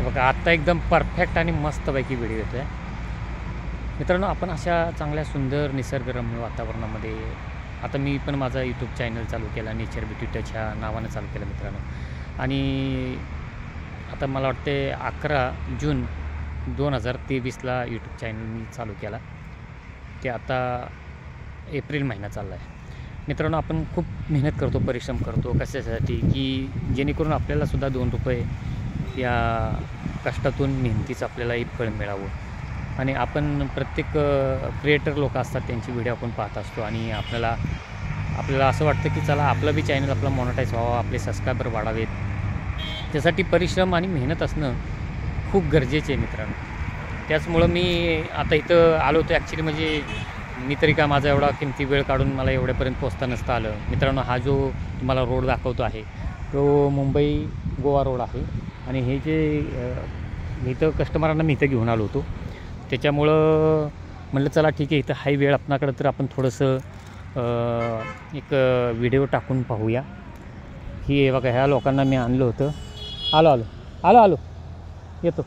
बघा आत्ता एकदम परफेक्ट आणि मस्तपैकी व्हिडिओ येतो आहे मित्रांनो. आपण अशा चांगल्या सुंदर निसर्गरम्य वातावरणामध्ये आता मी पण माझा यूट्यूब चॅनल चालू केला, नेचर ब्युटी टच ह्या नावानं चालू केलं मित्रांनो. आणि आता मला वाटते 11 जून 2023ला यूट्यूब चॅनल मी चालू केला. ते आता एप्रिल महिना चालला आहे मित्रांनो. आपण खूप मेहनत करतो, परिश्रम करतो कशासाठी की जेणेकरून आपल्यालासुद्धा 2 रुपये या कष्टातून मेहनतीचं आपल्याला एक फळ मिळावं. आणि आपण प्रत्येक क्रिएटर लोक असतात, त्यांची व्हिडिओ आपण पाहत असतो आणि आपल्याला असं वाटतं की चला आपलं बी चॅनल आपला मॉनिटाईज व्हावं, आपले सबस्क्रायबर वाढावेत. त्यासाठी परिश्रम आणि मेहनत असणं खूप गरजेचे आहे मित्रांनो. त्याचमुळं मी आता इथं आलो होतो ॲक्च्युली. म्हणजे मी तरी का माझा एवढा किमती वेळ काढून मला एवढ्यापर्यंत पोचता नसता आलं मित्रांनो. हा जो तुम्हाला रोड दाखवतो आहे तो मुंबई गोवा रोड आहे. आणि हे जे इथं कस्टमरांना मी इथं घेऊन आलो होतो, त्याच्यामुळं म्हटलं चला ठीक आहे, इथं हाय वेळ आपणाकडं तर आपण थोडंसं एक व्हिडिओ टाकून पाहूया. ही बघा ह्या लोकांना मी आणलं होतं. आलो येतो.